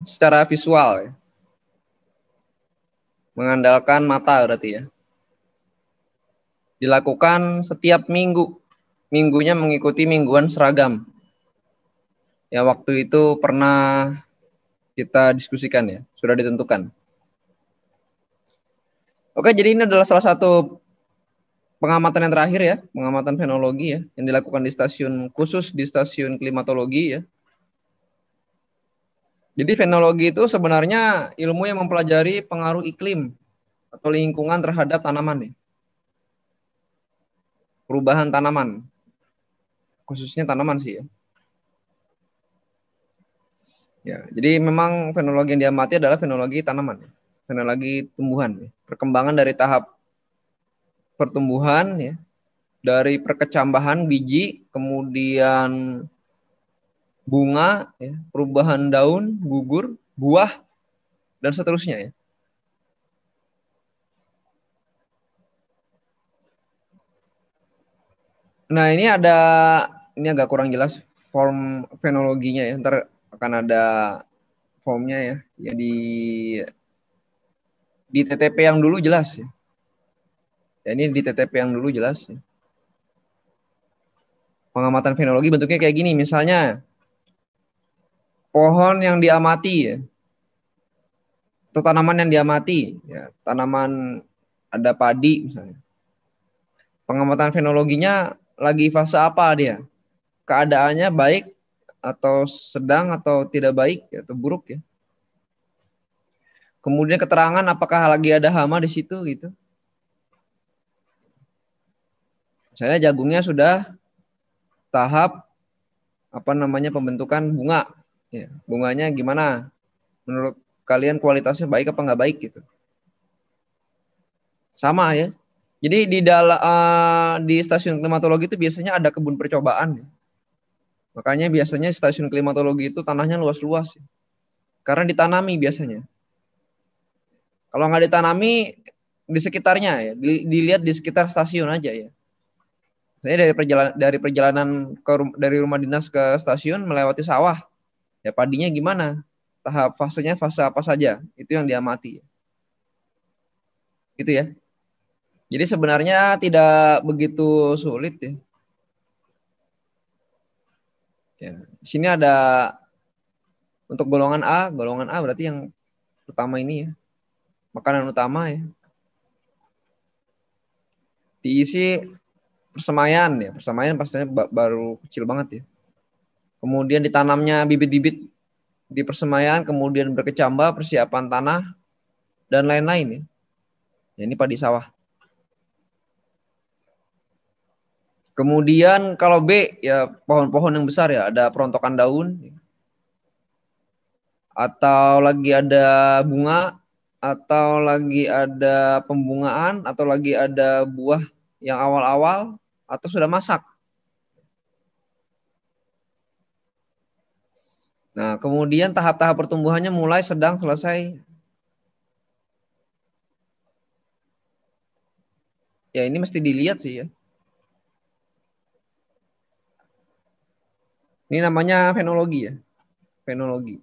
secara visual ya. Mengandalkan mata berarti ya. Dilakukan setiap minggu. Minggunya mengikuti mingguan seragam. Ya waktu itu pernah kita diskusikan ya, sudah ditentukan. Oke, jadi ini adalah salah satu pengamatan yang terakhir ya, pengamatan fenologi ya, yang dilakukan di stasiun khusus di stasiun klimatologi ya. Jadi fenologi itu sebenarnya ilmu yang mempelajari pengaruh iklim atau lingkungan terhadap tanaman ya. Perubahan tanaman, khususnya tanaman sih ya. Ya, jadi memang fenologi yang diamati adalah fenologi tanaman, ya. Fenologi tumbuhan, ya. Perkembangan dari tahap pertumbuhan ya, dari perkecambahan biji, kemudian bunga, ya, perubahan daun, gugur, buah, dan seterusnya ya. Nah ini agak kurang jelas form fenologinya ya. Ntar akan ada formnya ya. Ya di TTP yang dulu jelas ya. Ya ini di TTP yang dulu jelas ya. Pengamatan fenologi bentuknya kayak gini, misalnya pohon yang diamati ya, atau tanaman yang diamati ya, tanaman ada padi misalnya. Pengamatan fenologinya lagi fase apa dia? Keadaannya baik atau sedang atau tidak baik atau buruk ya. Kemudian keterangan apakah lagi ada hama di situ gitu. Misalnya jagungnya sudah tahap apa namanya pembentukan bunga. Ya, bunganya gimana? Menurut kalian kualitasnya baik apa nggak baik gitu? Sama ya. Jadi di stasiun klimatologi itu biasanya ada kebun percobaan. Ya. Makanya biasanya stasiun klimatologi itu tanahnya luas-luas. Ya. Karena ditanami biasanya. Kalau nggak ditanami di sekitarnya ya, dilihat di sekitar stasiun aja ya. Saya dari perjalanan dari rumah dinas ke stasiun melewati sawah. Ya padinya gimana? Tahap fasenya fase apa saja? Itu yang diamati. Gitu ya. Jadi sebenarnya tidak begitu sulit ya. Ya, di sini ada untuk golongan A berarti yang pertama ini ya. Makanan utama ya. Diisi persemaian ya. Persemaian pastinya baru kecil banget ya. Kemudian ditanamnya bibit-bibit di persemaian, kemudian berkecambah, persiapan tanah, dan lain-lain ya. Ya, ini padi sawah. Kemudian kalau B ya pohon-pohon yang besar ya, ada perontokan daun, atau lagi ada bunga, atau lagi ada pembungaan, atau lagi ada buah yang awal-awal, atau sudah masak. Nah, kemudian tahap-tahap pertumbuhannya mulai, sedang, selesai. Ya ini mesti dilihat sih ya. Ini namanya fenologi ya. Fenologi.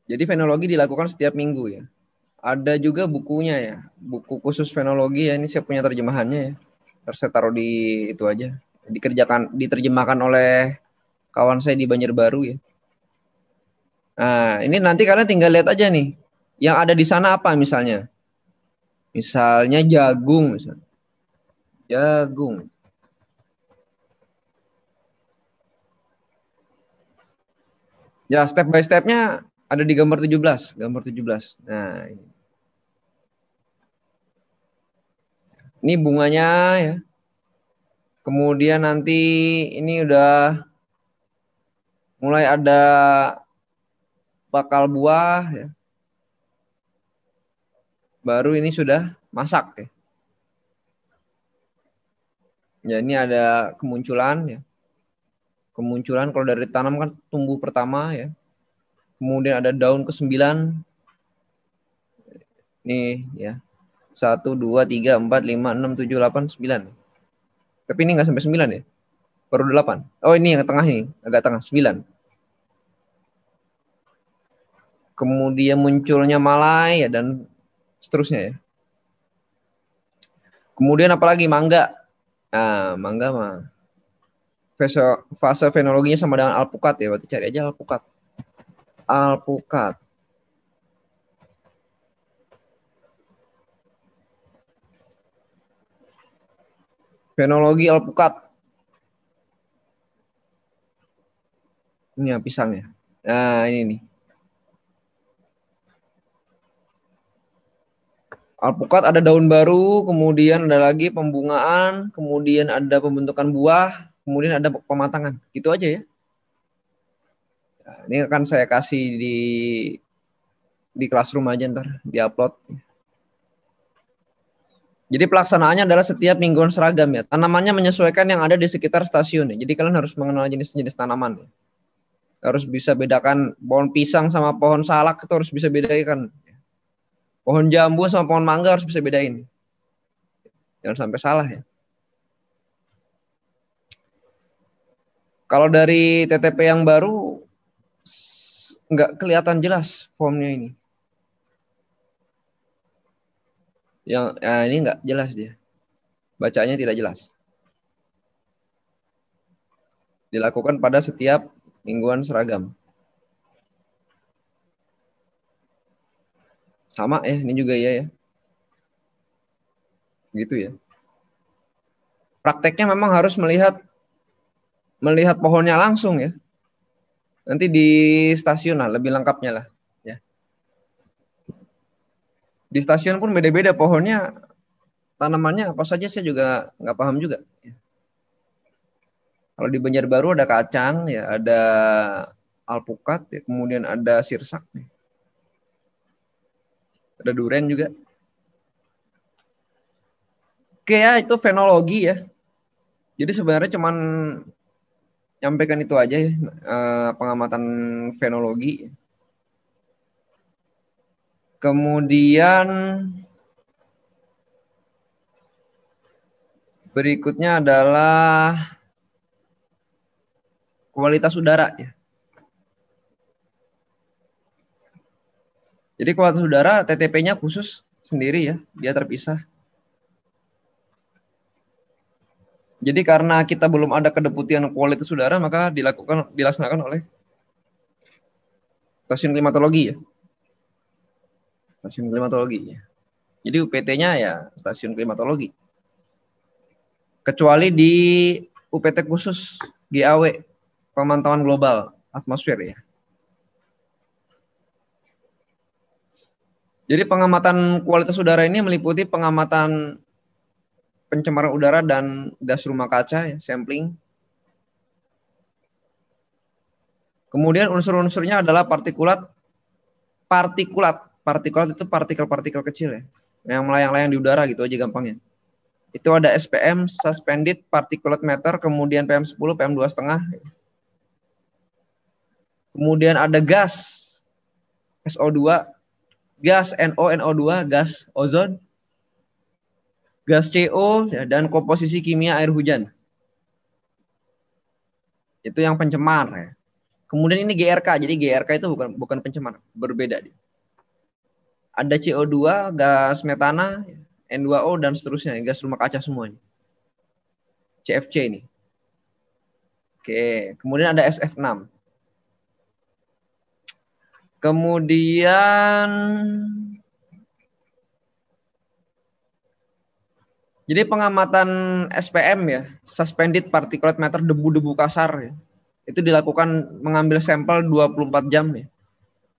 Jadi fenologi dilakukan setiap minggu ya. Ada juga bukunya ya. Buku khusus fenologi ya. Ini saya punya terjemahannya ya. Terus saya taruh di itu aja. Diterjemahkan oleh kawan saya di Banjarbaru ya. Nah, ini nanti kalian tinggal lihat aja nih. Yang ada di sana apa misalnya? Misalnya jagung misalnya. Jagung. Ya, step by stepnya ada di gambar 17. Gambar 17. Nah, ini bunganya ya. Kemudian nanti ini udah mulai ada bakal buah ya. Baru ini sudah masak ya. Ya ini ada kemunculan ya. Kemunculan kalau dari tanam kan tumbuh pertama ya. Kemudian ada daun ke-9. Nih ya. 1, 2, 3, 4, 5, 6, 7, 8, 9. Tapi ini nggak sampai 9 ya. Baru 8. Oh, ini yang tengah ini, agak tengah 9. Kemudian munculnya Malai ya, dan seterusnya ya. Kemudian apalagi Mangga. Nah, Mangga mah fase fenologinya sama dengan alpukat ya, berarti cari aja alpukat. Alpukat. Fenologi alpukat. Ini ya pisangnya. Nah, ini nih. Alpukat ada daun baru, kemudian ada lagi pembungaan, kemudian ada pembentukan buah, kemudian ada pematangan. Gitu aja ya. Nah, ini akan saya kasih di Classroom aja ntar, di-upload. Jadi pelaksanaannya adalah setiap mingguan seragam ya. Tanamannya menyesuaikan yang ada di sekitar stasiun ya. Jadi kalian harus mengenal jenis-jenis tanaman ya. Harus bisa bedakan pohon pisang sama pohon salak, itu harus bisa bedakan. Pohon jambu sama pohon mangga harus bisa bedain. Jangan sampai salah ya. Kalau dari TTP yang baru nggak kelihatan jelas formnya ini. Ini nggak jelas dia. Bacanya tidak jelas. Dilakukan pada setiap mingguan seragam. Sama ya, ini juga iya ya. Gitu ya. Prakteknya memang harus melihat pohonnya langsung ya. Nanti di stasiun lah, lebih lengkapnya lah. Ya. Di stasiun pun beda-beda pohonnya, tanamannya apa saja saya juga nggak paham juga. Ya. Kalau di Banjarbaru ada kacang, ya ada alpukat, ya, kemudian ada sirsak, ya. Ada duren juga. Oke ya, itu fenologi ya. Jadi sebenarnya cuman nyampaikan itu aja ya, pengamatan fenologi. Kemudian berikutnya adalah kualitas udara ya. Jadi kualitas udara TTP-nya khusus sendiri ya, dia terpisah. Jadi karena kita belum ada kedeputian kualitas udara, maka dilaksanakan oleh stasiun klimatologi ya. Stasiun klimatologi ya. Jadi UPT-nya ya stasiun klimatologi. Kecuali di UPT khusus GAW, pemantauan global atmosfer ya. Jadi pengamatan kualitas udara ini meliputi pengamatan pencemaran udara dan gas rumah kaca ya, sampling. Kemudian unsur-unsurnya adalah partikulat. Partikulat itu partikel-partikel kecil ya, yang melayang-layang di udara gitu aja gampangnya. Itu ada SPM, suspended particulate matter, kemudian PM10, PM2,5. Kemudian ada gas SO2, gas NO, NO2, gas ozon, gas CO, ya, dan komposisi kimia air hujan. Itu yang pencemar ya. Kemudian ini GRK, jadi GRK itu bukan pencemar, berbeda dia. Ada CO2, gas metana, N2O, dan seterusnya, gas rumah kaca semuanya. CFC ini. Oke, kemudian ada SF6. Kemudian jadi pengamatan SPM ya, suspended particulate matter, debu-debu kasar ya. Itu dilakukan mengambil sampel 24 jam ya.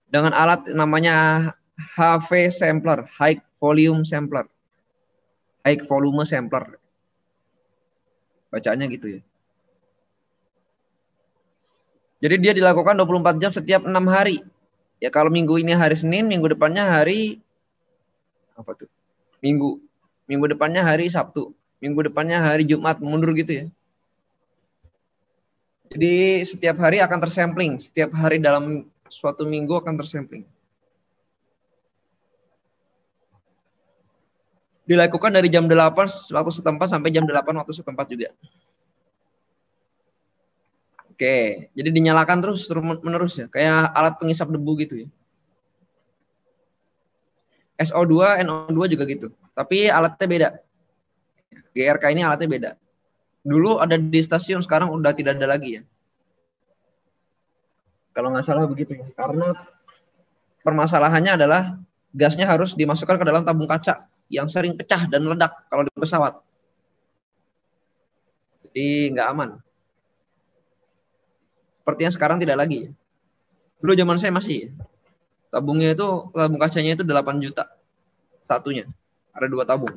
Dengan alat namanya HV sampler, high volume sampler. High volume sampler. Bacaannya gitu ya. Jadi dia dilakukan 24 jam setiap 6 hari. Ya kalau minggu ini hari Senin, minggu depannya hari apa tuh? Minggu depannya hari Sabtu. Minggu depannya hari Jumat, mundur gitu ya. Jadi setiap hari akan tersampling, setiap hari dalam suatu minggu akan tersampling. Dilakukan dari jam 8 waktu setempat sampai jam 8 waktu setempat juga. Oke, jadi dinyalakan terus menerus ya, kayak alat pengisap debu gitu ya. SO2, NO2 juga gitu. Tapi alatnya beda. GRK ini alatnya beda. Dulu ada di stasiun, sekarang udah tidak ada lagi ya. Kalau nggak salah begitu ya. Karena permasalahannya adalah gasnya harus dimasukkan ke dalam tabung kaca yang sering pecah dan meledak kalau di pesawat. Jadi nggak aman. Sepertinya sekarang tidak lagi. Dulu zaman saya masih. Tabungnya itu, tabung kacanya itu 8 juta satunya. Ada 2 tabung.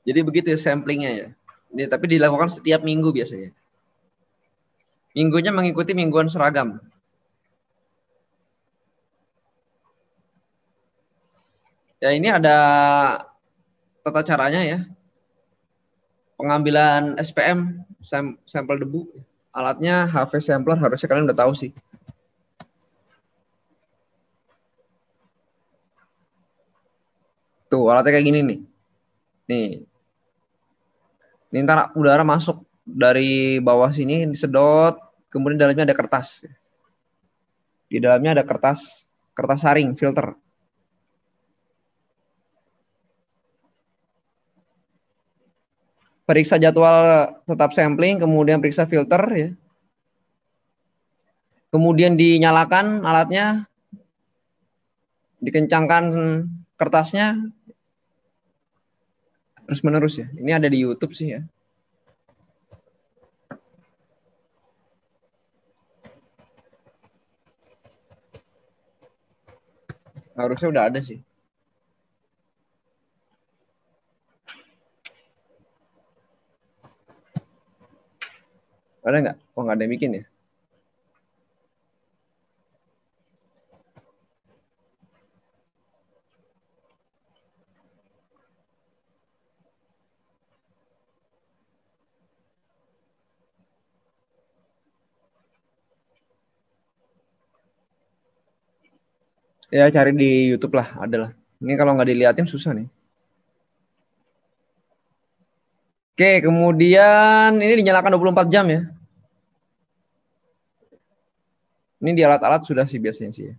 Jadi begitu ya samplingnya ya. Ini, tapi dilakukan setiap minggu biasanya. Minggunya mengikuti mingguan seragam. Ya ini ada tata caranya ya. Pengambilan SPM, sampel debu. Alatnya HV sampler, harusnya kalian udah tahu sih. Tuh alatnya kayak gini nih. Nih. Ini ntar udara masuk dari bawah sini, disedot, kemudian dalamnya ada kertas. Di dalamnya ada kertas saring, filter. Periksa jadwal tetap sampling, kemudian periksa filter ya. Kemudian dinyalakan alatnya, dikencangkan kertasnya, terus menerus ya. Ini ada di YouTube sih ya. Harusnya udah ada sih. Ada nggak? Oh nggak ada yang bikin ya. Ya cari di YouTube lah, ada lah. Ini kalau nggak diliatin susah nih. Oke, kemudian ini dinyalakan 24 jam ya. Ini di alat-alat sudah sih biasanya sih ya.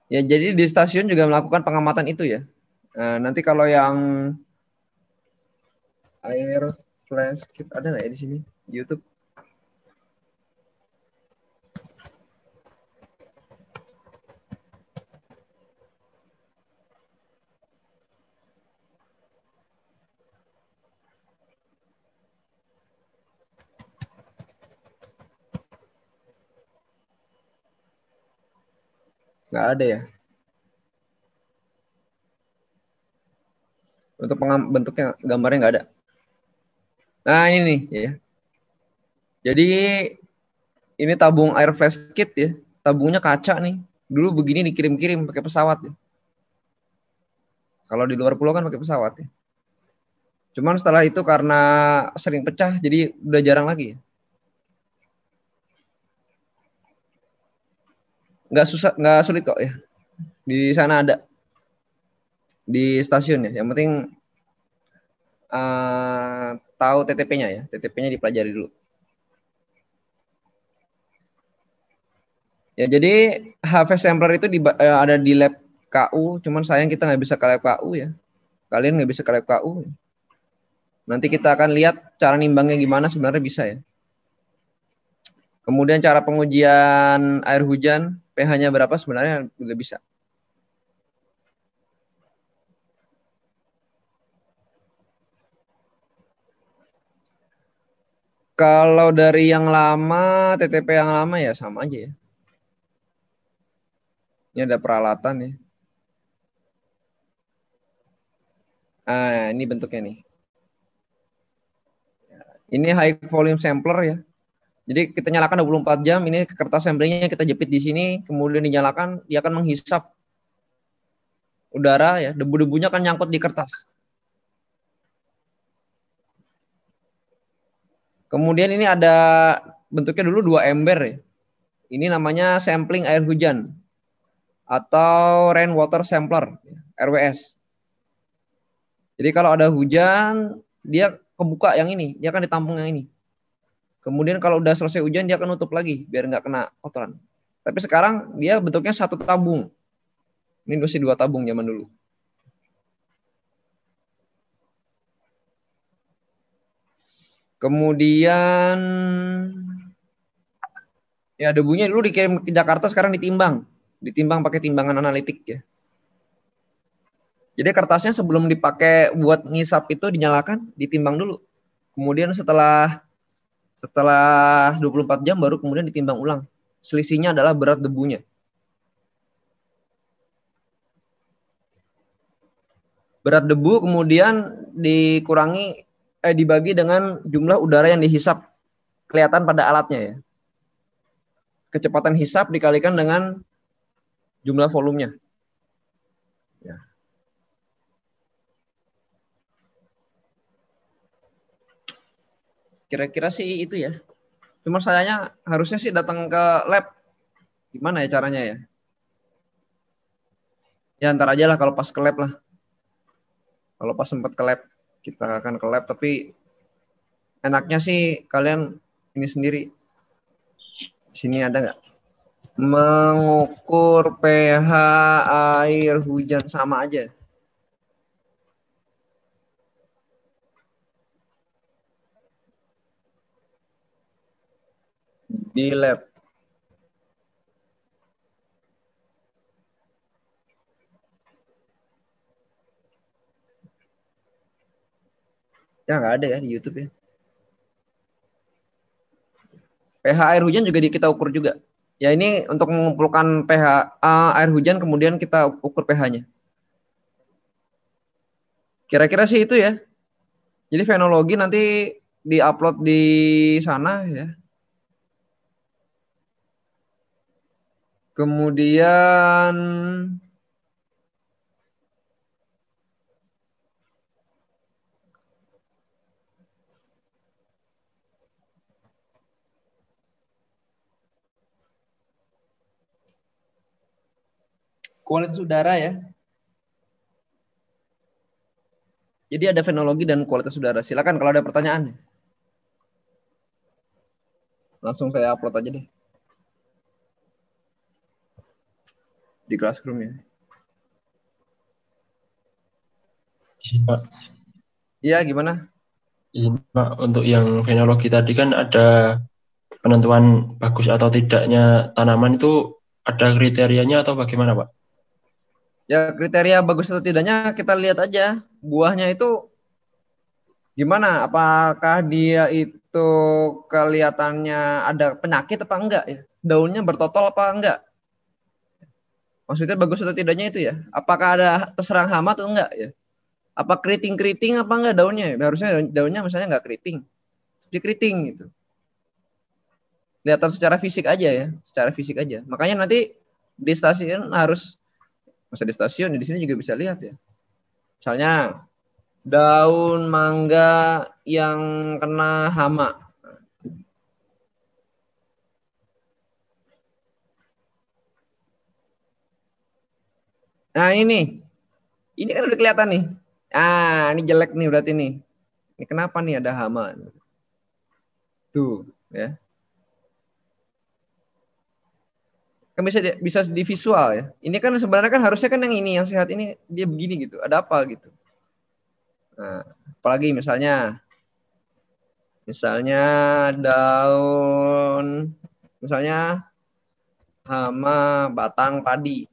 Ya, jadi di stasiun juga melakukan pengamatan itu ya. Nah, nanti kalau yang air flash kit ada nggak ya di sini di YouTube? Nggak ada ya. Untuk bentuknya, gambarnya nggak ada. Nah ini nih ya. Jadi ini tabung air flash kit ya. Tabungnya kaca nih. Dulu begini dikirim-kirim pakai pesawat ya. Kalau di luar pulau kan pakai pesawat ya. Cuman setelah itu karena sering pecah, jadi udah jarang lagi ya. Nggak susah, nggak sulit kok ya. Di sana ada di stasiun ya. Yang penting tahu TTP-nya ya. TTP-nya dipelajari dulu. Ya jadi HV sampler itu ada di lab KU, cuman sayang kita nggak bisa ke lab KU ya. Kalian nggak bisa ke lab KU. Nanti kita akan lihat cara nimbangnya gimana, sebenarnya bisa ya. Kemudian cara pengujian air hujan, pH-nya berapa sebenarnya juga bisa. Kalau dari yang lama, TTP yang lama ya sama aja ya. Ini ada peralatan ya. Ini bentuknya nih. Ini high volume sampler ya. Jadi kita nyalakan 24 jam, ini kertas samplingnya kita jepit di sini, kemudian dinyalakan, dia akan menghisap udara ya, debu-debunya kan nyangkut di kertas. Kemudian ini ada bentuknya dulu 2 ember ya. Ini namanya sampling air hujan atau rainwater sampler, RWS. Jadi kalau ada hujan, dia kebuka yang ini, dia akan ditampung yang ini. Kemudian kalau udah selesai hujan, dia akan nutup lagi biar nggak kena kotoran. Tapi sekarang dia bentuknya 1 tabung. Ini masih 2 tabung zaman dulu. Kemudian ya debunya dulu dikirim ke Jakarta, sekarang ditimbang pakai timbangan analitik ya. Jadi kertasnya sebelum dipakai buat ngisap itu dinyalakan, ditimbang dulu. Kemudian setelah 24 jam baru kemudian ditimbang ulang. Selisihnya adalah berat debunya. Berat debu kemudian dibagi dengan jumlah udara yang dihisap, kelihatan pada alatnya ya. Kecepatan hisap dikalikan dengan jumlah volumenya. Ya. Kira-kira sih itu ya. Cuma sayangnya harusnya sih datang ke lab. Gimana ya caranya ya? Ya ntar aja lah kalau pas ke lab lah. Kalau pas sempat ke lab, kita akan ke lab. Tapi enaknya sih kalian ini sendiri. Di sini ada nggak? Mengukur pH air hujan sama aja. Di lab. Ya nggak ada ya di YouTube ya. pH air hujan juga kita ukur juga. Ya ini untuk mengumpulkan pH air hujan kemudian kita ukur pH-nya. Kira-kira sih itu ya. Jadi fenologi nanti diupload di sana ya. Kemudian kualitas udara ya. Jadi ada fenologi dan kualitas udara. Silakan kalau ada pertanyaan. Langsung saya upload aja deh. Di Classroom ya. Izin, Pak. Iya, gimana? Izin, Pak. Untuk yang fenologi tadi kan ada penentuan bagus atau tidaknya tanaman itu ada kriterianya atau bagaimana, Pak? Ya kriteria bagus atau tidaknya kita lihat aja. Buahnya itu gimana? Apakah dia itu kelihatannya ada penyakit apa enggak ya? Daunnya bertotol apa enggak? Maksudnya bagus atau tidaknya itu ya? Apakah ada terserang hama atau enggak ya? Apa keriting-keriting apa enggak daunnya? Harusnya daunnya misalnya enggak keriting. Seperti keriting gitu. Kelihatan secara fisik aja ya, secara fisik aja. Makanya nanti di stasiun harus, masa di stasiun di sini juga bisa lihat ya. Misalnya daun mangga yang kena hama. Nah ini kan udah kelihatan nih. Ah, ini jelek nih berarti nih. Ini kenapa nih ada hama? Tuh, ya. Kan bisa di visual ya. Ini kan sebenarnya kan harusnya kan yang ini yang sehat ini dia begini gitu. Ada apa gitu. Nah, apalagi misalnya daun, misalnya hama batang padi.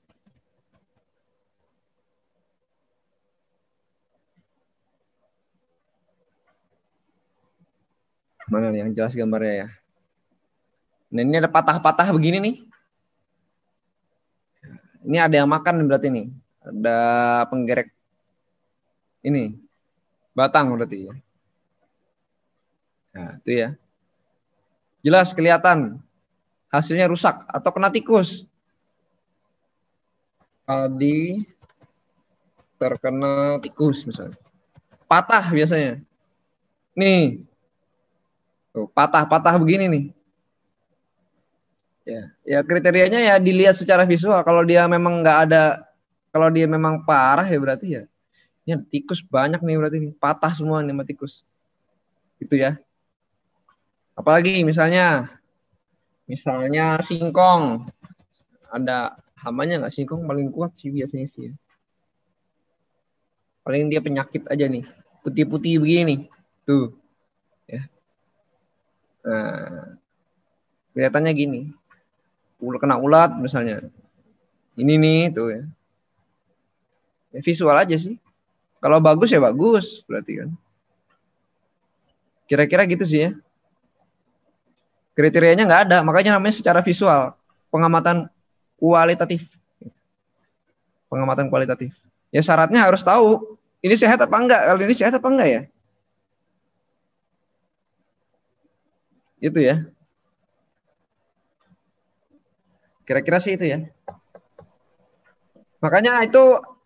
Mana nih yang jelas gambarnya ya? Nah ini ada patah-patah begini nih. Ini ada yang makan berarti nih. Ada penggerek ini batang berarti ya. Nah itu ya. Jelas kelihatan hasilnya rusak atau kena tikus. Padi terkena tikus misalnya. Patah biasanya. Nih. Tuh, patah-patah begini nih. Ya kriterianya ya dilihat secara visual. Kalau dia memang nggak ada, kalau dia memang parah ya berarti ya. Ini tikus banyak nih berarti patah semua nih sama tikus. Gitu ya. Apalagi misalnya singkong. Ada hamanya nggak? Singkong paling kuat sih biasanya sih. Paling dia penyakit aja nih. Putih-putih begini nih. Tuh. Ya. Nah, kelihatannya gini. Kena ulat misalnya. Ini nih tuh ya. Visual aja sih. Kalau bagus ya bagus berarti kan. Kira-kira gitu sih ya. Kriterianya nggak ada, makanya namanya secara visual. Pengamatan kualitatif. Pengamatan kualitatif. Ya syaratnya harus tahu ini sehat apa enggak. Kalau ini sehat apa enggak ya. Itu ya. Kira-kira sih itu ya. Makanya itu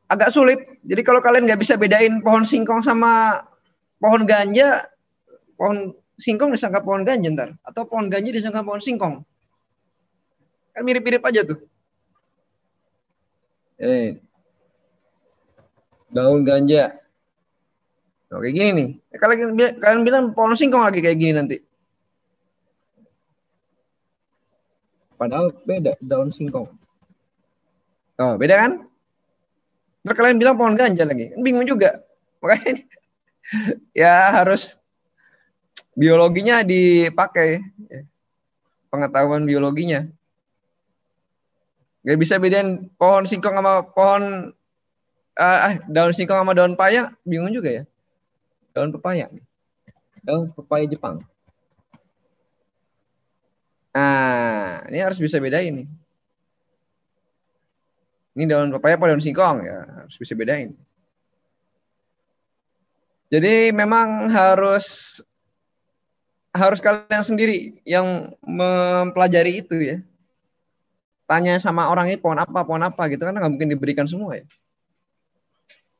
agak sulit. Jadi kalau kalian nggak bisa bedain pohon singkong sama pohon ganja, pohon singkong disangka pohon ganja ntar. Atau pohon ganja disangka pohon singkong. Kan mirip-mirip aja tuh. Daun ganja. Oke gini nih. Kalian bilang pohon singkong lagi kayak gini nanti. Padahal beda daun singkong. Oh, beda kan? Terus kalian bilang pohon ganja lagi. Bingung juga. Makanya ya harus biologinya dipakai. Pengetahuan biologinya. Gak bisa bedain pohon singkong sama pohon daun singkong sama daun paya. Bingung juga ya. Daun pepaya. Daun pepaya Jepang. Nah, ini harus bisa bedain nih. Ini daun pepaya apa daun singkong ya, harus bisa bedain. Jadi memang harus kalian sendiri yang mempelajari itu ya. Tanya sama orang ini pohon apa gitu kan nggak mungkin diberikan semua ya.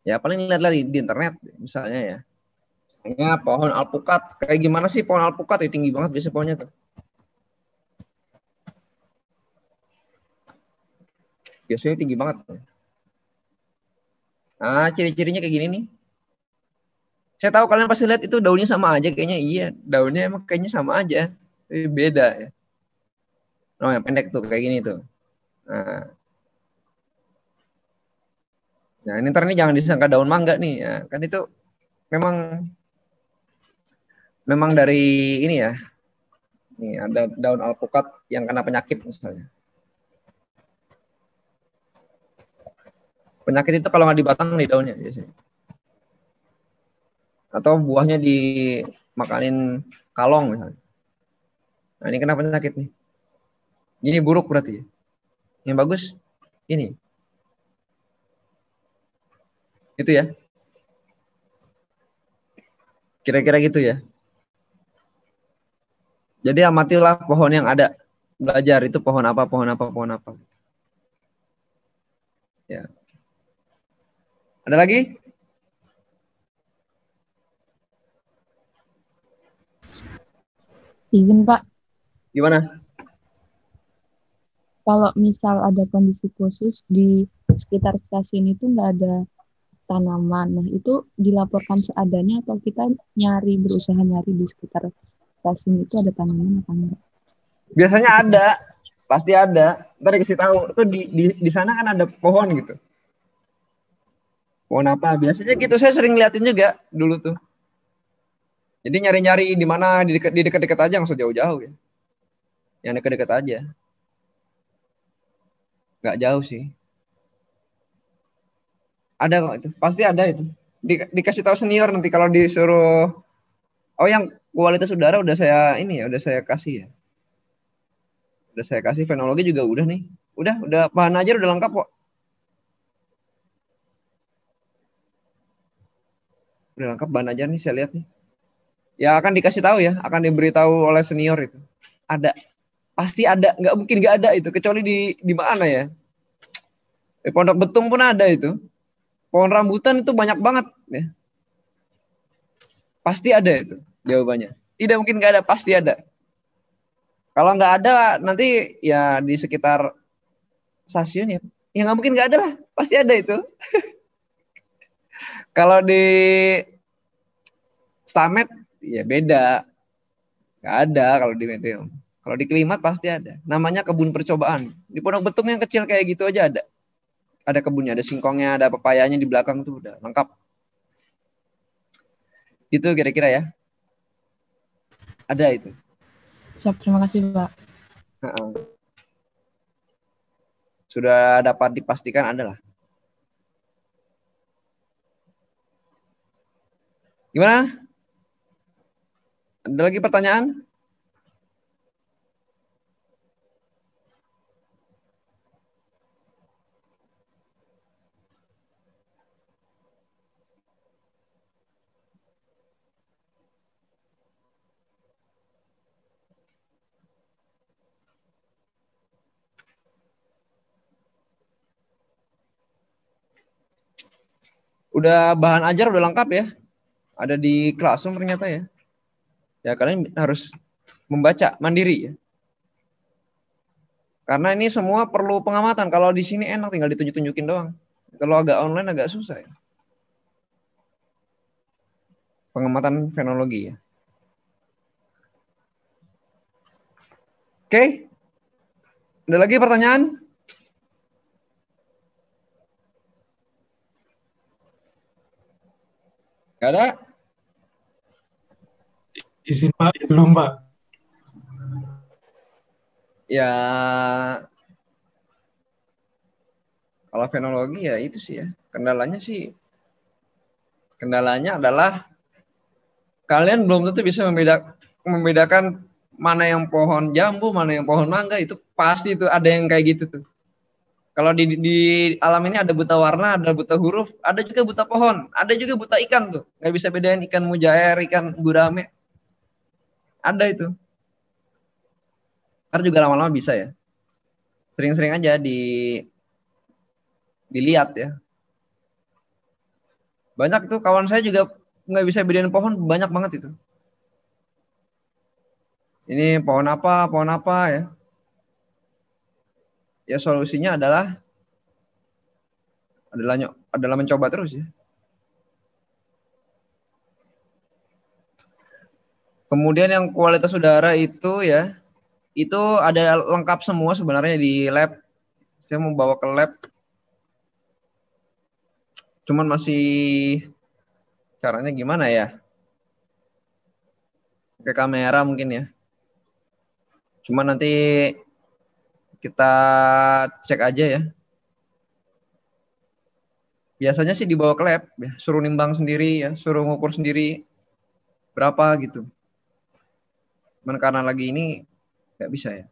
Ya paling lihat lagi di internet misalnya ya. Misalnya pohon alpukat, kayak gimana sih pohon alpukat? Ya, tinggi banget biasa pohonnya tuh. Biasanya tinggi banget. Nah, ciri-cirinya kayak gini nih. Saya tahu kalian pasti lihat itu daunnya sama aja kayaknya. Iya, daunnya emang kayaknya sama aja. Tapi beda ya. Oh, yang pendek tuh kayak gini tuh. Nah, ini ntar nih jangan disangka daun mangga nih. Ya, kan itu memang dari ini ya. Nih ada daun alpukat yang kena penyakit misalnya. Penyakit itu kalau nggak dibatang nih daunnya biasanya. Atau buahnya dimakanin kalong misalnya. Nah, ini kena penyakit nih. Ini buruk berarti ya. Yang bagus ini. Itu ya. Kira-kira gitu ya. Jadi amatilah pohon yang ada. Belajar itu pohon apa, pohon apa, pohon apa. Ya. Ada lagi? Izin Pak. Gimana? Kalau misal ada kondisi khusus di sekitar stasiun itu nggak ada tanaman, nah itu dilaporkan seadanya atau kita berusaha nyari di sekitar stasiun itu ada tanaman apa enggak? Biasanya ada, pasti ada. Ntar dikasih tahu. Itu di sana kan ada pohon gitu. Pohon apa? Biasanya gitu saya sering liatin juga dulu tuh. Jadi nyari-nyari di mana di dekat-dekat aja, nggak usah jauh-jauh ya. Yang dekat-dekat aja. Nggak jauh sih. Ada kok itu, pasti ada itu. Dikasih tahu senior nanti kalau disuruh. Oh, yang kualitas udara udah saya ini ya, udah saya kasih ya. Udah saya kasih fenologi juga udah nih. Udah bahan ajar udah lengkap kok. Udah lengkap bahan ajar nih saya lihat nih. Ya akan dikasih tahu ya, akan diberitahu oleh senior itu. Ada. Pasti ada, nggak mungkin nggak ada itu, kecuali di mana ya. Di Pondok Betung pun ada itu. Pohon rambutan itu banyak banget ya. Pasti ada itu jawabannya. Tidak mungkin nggak ada, pasti ada. Kalau nggak ada nanti ya di sekitar stasiun ya nggak mungkin nggak ada lah, pasti ada itu. Kalau di Stamet ya beda, nggak ada kalau di Meteom. Kalau di Klimat pasti ada. Namanya kebun percobaan. Di Pondok Betung yang kecil kayak gitu aja ada. Ada kebunnya, ada singkongnya, ada pepayanya di belakang tuh udah lengkap. Itu kira-kira ya. Ada itu. Siap, terima kasih, Pak. Sudah dapat dipastikan ada lah. Gimana? Ada lagi pertanyaan? Udah bahan ajar udah lengkap ya. Ada di Classroom ternyata ya. Ya kalian harus membaca mandiri ya. Karena ini semua perlu pengamatan. Kalau di sini enak tinggal ditunjuk-tunjukin doang. Kalau agak online agak susah ya. Pengamatan fenologi ya. Oke. Ada lagi pertanyaan? Gak ada? Izin Pak, belum Pak. Ya, kalau fenologi ya itu sih ya. Kendalanya adalah kalian belum tentu bisa membedakan mana yang pohon jambu, mana yang pohon mangga, itu pasti itu ada yang kayak gitu tuh. Kalau di alam ini ada buta warna, ada buta huruf, ada juga buta pohon, ada juga buta ikan tuh. Nggak bisa bedain ikan mujair, ikan gurame. Ada itu. Ntar juga lama-lama bisa ya. Sering-sering aja dilihat ya. Banyak tuh kawan saya juga nggak bisa bedain pohon, banyak banget itu. Ini pohon apa ya. Ya solusinya adalah mencoba terus ya. Kemudian yang kualitas udara itu ya, itu ada lengkap semua sebenarnya di lab. Saya mau bawa ke lab. Cuman masih caranya gimana ya? Pakai kamera mungkin ya. Cuman nanti kita cek aja ya. Biasanya sih dibawa ke lab, ya. Suruh nimbang sendiri ya, suruh ngukur sendiri berapa gitu. Cuman karena lagi ini nggak bisa ya.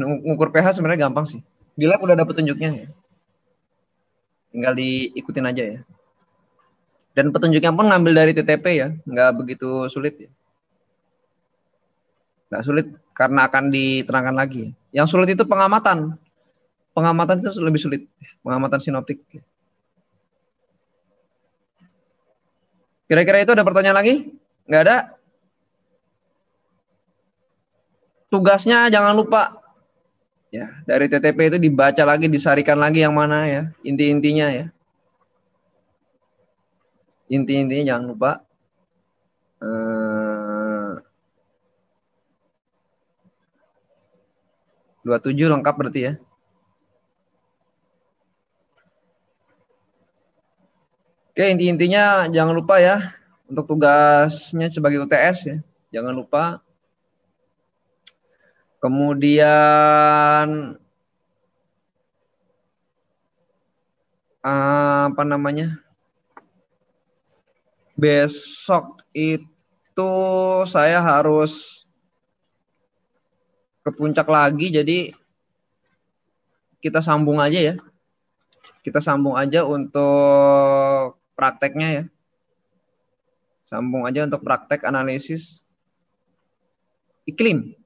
Ngukur pH sebenarnya gampang sih. Di lab udah ada petunjuknya ya. Tinggal diikutin aja ya. Dan petunjuknya pun ngambil dari TTP ya, nggak begitu sulit ya. Nggak sulit karena akan diterangkan lagi. Yang sulit itu pengamatan. Pengamatan itu lebih sulit. Pengamatan sinoptik. Kira-kira itu ada pertanyaan lagi? Nggak ada? Tugasnya jangan lupa. Ya, dari TTP itu dibaca lagi, disarikan lagi yang mana ya. Inti-intinya ya. Inti-intinya jangan lupa. 27 lengkap berarti ya. Oke, inti-intinya jangan lupa ya. Untuk tugasnya sebagai UTS ya. Jangan lupa. Kemudian apa namanya? Besok itu saya harus ke puncak lagi, jadi kita sambung aja ya. Kita sambung aja untuk prakteknya ya. Sambung aja untuk praktek analisis iklim.